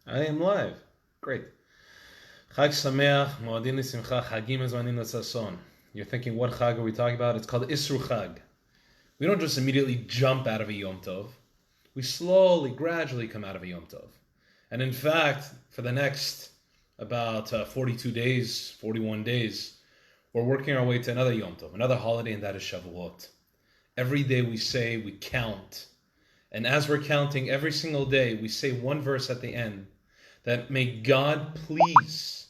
I am live. Great. Chag Sameach, Moadin Simcha, Chagim Ezvanim L'Sason. You're thinking, what Chag are we talking about? It's called Isru Chag. We don't just immediately jump out of a Yom Tov. We slowly, gradually come out of a Yom Tov. And in fact, for the next about 42 days, 41 days, we're working our way to another Yom Tov, another holiday, and that is Shavuot. Every day we say, we count. And as we're counting, every single day, we say one verse at the end, that may God please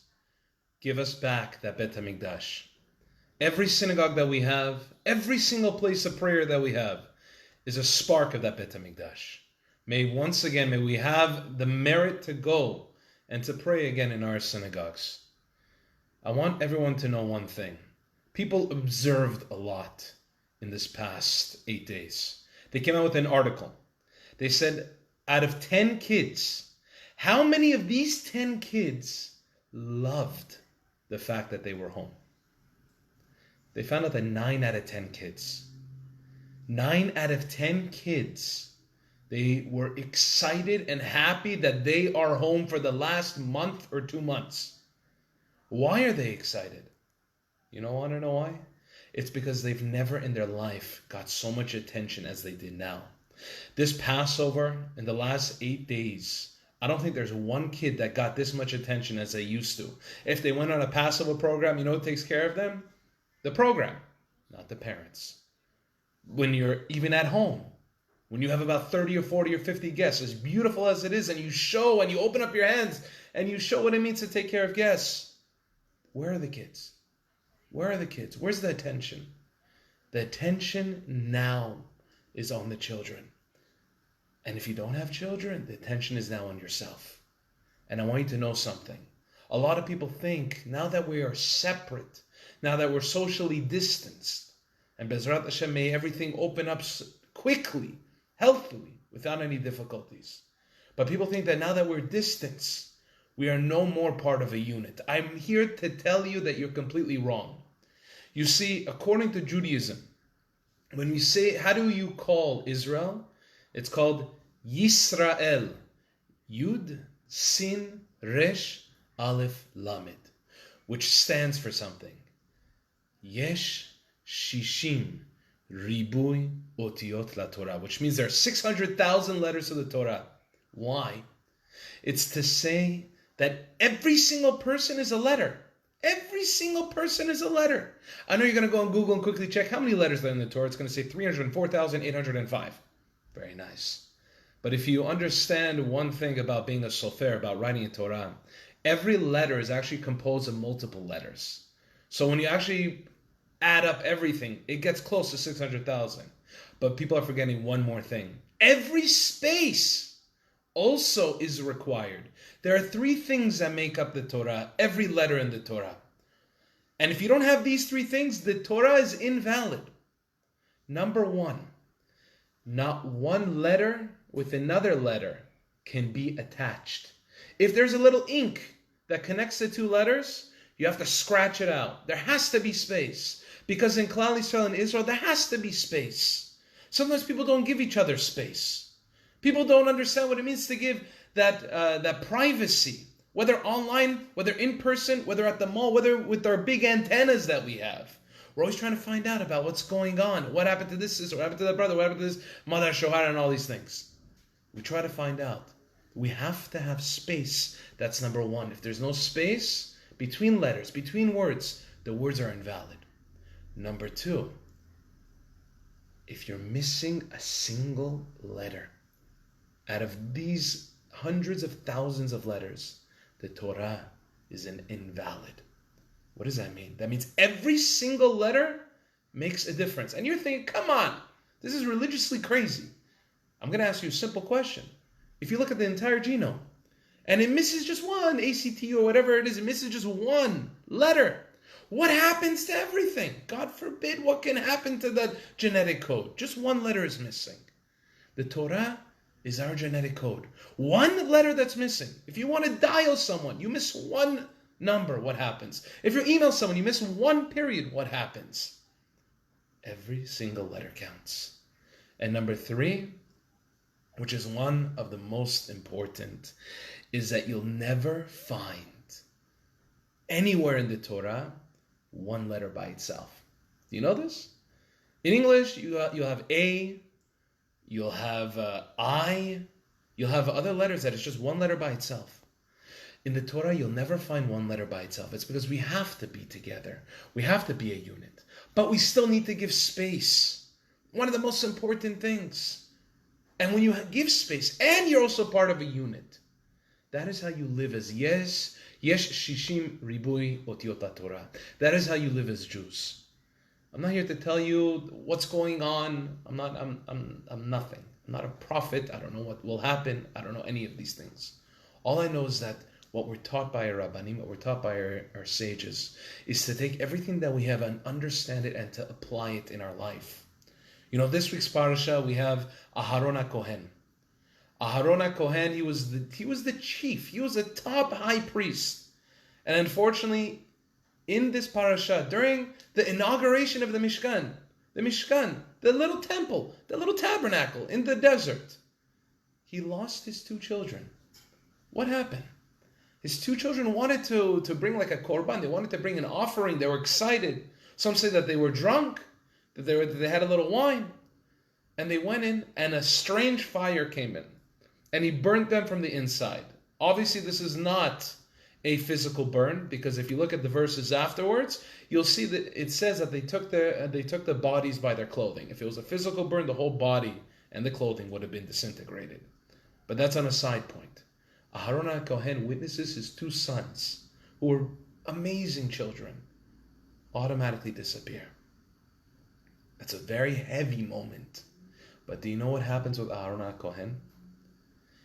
give us back that Bet HaMikdash. Every synagogue that we have, every single place of prayer that we have, is a spark of that Bet HaMikdash. May we have the merit to go and to pray again in our synagogues. I want everyone to know one thing. People observed a lot in this past 8 days. They came out with an article. They said, out of 10 kids, how many of these 10 kids loved the fact that they were home? They found out that 9 out of 10 kids, 9 out of 10 kids, they were excited and happy that they are home for the last month or 2 months. Why are they excited? You want to know why? It's because they've never in their life got so much attention as they did now. This Passover, in the last 8 days, I don't think there's one kid that got this much attention as they used to. If they went on a Passover program, you know what takes care of them? The program, not the parents. When you're even at home, when you have about 30 or 40 or 50 guests, as beautiful as it is, and you show and you open up your hands and you show what it means to take care of guests, where are the kids? Where are the kids? Where's the attention? The attention now is on the children. And if you don't have children, the attention is now on yourself. And I want you to know something. A lot of people think, now that we are separate, now that we're socially distanced, and Bezrat Hashem, may everything open up quickly, healthily, without any difficulties. But people think that now that we're distanced, we are no more part of a unit. I'm here to tell you that you're completely wrong. You see, according to Judaism, when we say, how do you call Israel? It's called Yisrael. Yud, Sin, Resh, Aleph, Lamed. Which stands for something. Yesh, Shishim, Ribui, Otiyot la Torah. Which means there are 600,000 letters of the Torah. Why? It's to say that every single person is a letter. Every single person is a letter. I know you're going to go on Google and quickly check how many letters there are in the Torah. It's going to say 304,805. Very nice. But if you understand one thing about being a sofer, about writing a Torah, every letter is actually composed of multiple letters. So when you actually add up everything, it gets close to 600,000. But people are forgetting one more thing. Every space also is required. There are 3 things that make up the Torah, every letter in the Torah. And if you don't have these 3 things, the Torah is invalid. Number 1, not one letter with another letter can be attached. If there's a little ink that connects the 2 letters, you have to scratch it out. There has to be space. Because in klal Yisrael and Israel, there has to be space. Sometimes people don't give each other space. People don't understand what it means to give that privacy, whether online, whether in person, whether at the mall, whether with our big antennas that we have. We're always trying to find out about what's going on. What happened to this sister? What happened to that brother? What happened to this mother shohara and all these things? We try to find out. We have to have space. That's number 1. If there's no space between letters, between words, the words are invalid. Number 2, if you're missing a single letter out of these hundreds of thousands of letters, the Torah is an invalid. What does that mean? That means every single letter makes a difference. And you're thinking, come on, this is religiously crazy. I'm going to ask you a simple question. If you look at the entire genome, and it misses just one, ACT or whatever it is, it misses just one letter, what happens to everything? God forbid, what can happen to that genetic code? Just one letter is missing. The Torah is our genetic code. One letter that's missing. If you want to dial someone, you miss one number, what happens? If you email someone, you miss one period, what happens? Every single letter counts. And number 3, which is one of the most important, is that you'll never find anywhere in the Torah one letter by itself. Do you know this? In English, you'll have A, you'll have I, you'll have other letters that it's just one letter by itself. In the Torah, you'll never find one letter by itself. It's because we have to be together. We have to be a unit. But we still need to give space. One of the most important things. And when you give space, and you're also part of a unit, that is how you live as Yesh Shishim Ribui Otiot Torah. That is how you live as Jews. I'm not here to tell you what's going on. I'm nothing. I'm not a prophet. I don't know what will happen. I don't know any of these things. All I know is that what we're taught by our Rabbanim, what we're taught by our sages, is to take everything that we have and understand it and to apply it in our life. You know, this week's parsha, we have Ahron Hacohen. Ahron Hacohen, he was the chief. He was a top high priest. And unfortunately, in this parasha, during the inauguration of the Mishkan, the little temple, the little tabernacle in the desert, he lost his two children. What happened? His two children wanted to bring like a korban. They wanted to bring an offering. They were excited. Some say that they were drunk, that they had a little wine. And they went in, and a strange fire came in. And he burnt them from the inside. Obviously, this is not a physical burn, because if you look at the verses afterwards, you'll see that it says that they took the bodies by their clothing. If it was a physical burn, the whole body and the clothing would have been disintegrated. But that's on a side point. Ahron Hacohen witnesses his two sons, who were amazing children, automatically disappear. That's a very heavy moment. But do you know what happens with Ahron Hacohen?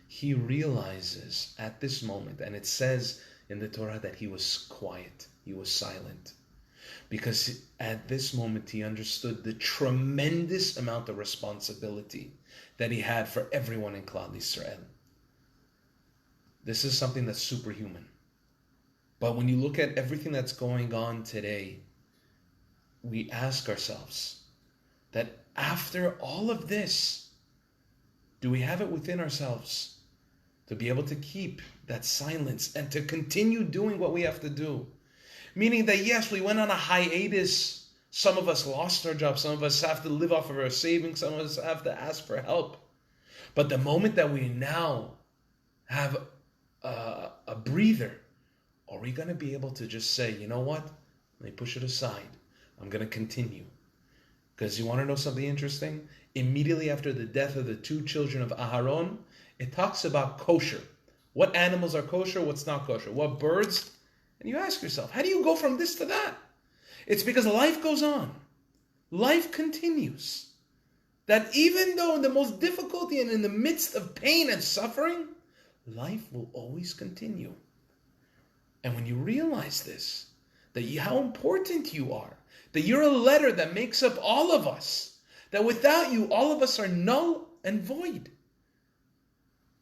He realizes at this moment, and it says in the Torah that he was quiet, he was silent. Because at this moment he understood the tremendous amount of responsibility that he had for everyone in klal Yisrael. This is something that's superhuman. But when you look at everything that's going on today, we ask ourselves that after all of this, do we have it within ourselves to be able to keep that silence and to continue doing what we have to do? Meaning that yes, we went on a hiatus. Some of us lost our jobs. Some of us have to live off of our savings. Some of us have to ask for help. But the moment that we now have a breather, are we going to be able to just say, you know what? Let me push it aside. I'm going to continue. Because you want to know something interesting? Immediately after the death of the two children of Aharon, it talks about kosher. What animals are kosher? What's not kosher? What birds? And you ask yourself, how do you go from this to that? It's because life goes on. Life continues. That even though in the most difficulty and in the midst of pain and suffering, life will always continue. And when you realize this, that how important you are, that you're a letter that makes up all of us, that without you, all of us are null and void,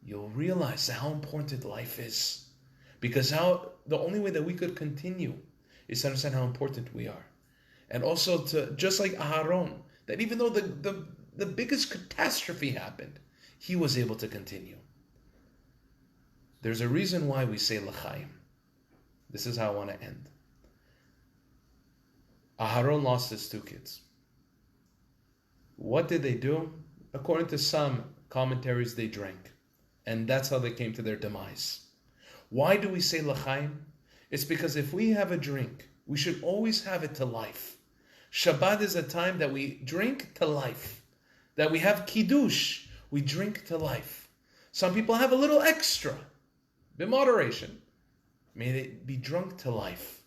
you'll realize how important life is. Because the only way that we could continue is to understand how important we are. And also to, just like Aharon, that even though the biggest catastrophe happened, he was able to continue. There's a reason why we say l'chaim. This is how I want to end. Aharon lost his two kids. What did they do? According to some commentaries, they drank. And that's how they came to their demise. Why do we say l'chaim? It's because if we have a drink, we should always have it to life. Shabbat is a time that we drink to life. That we have kiddush, we drink to life. Some people have a little extra, in moderation. May it be drunk to life.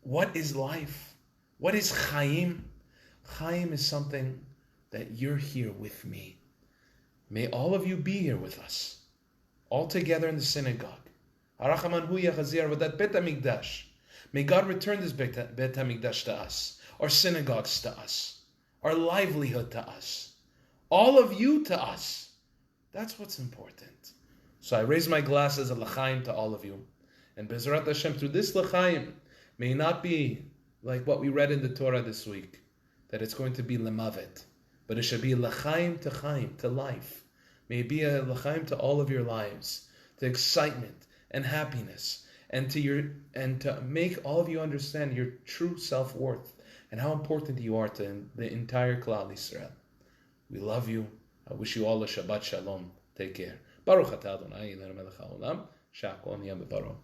What is life? What is chaim? Chaim is something that you're here with me. May all of you be here with us, all together in the synagogue. May God return this Bet HaMikdash to us, our synagogues to us, our livelihood to us, all of you to us. That's what's important. So I raise my glasses of l'chaim to all of you. And Bezrat Hashem, through this l'chaim, may not be like what we read in the Torah this week, that it's going to be lemavet, but it should be l'chaim to chaim, to life. May it be a l'chaim to all of your lives, to excitement and happiness, and to make all of you understand your true self-worth and how important you are to the entire klal Yisrael. We love you. I wish you all a Shabbat Shalom. Take care. Baruch atah Adonai Eloheinu melech haolam, she'akol nהיה b'dvaro.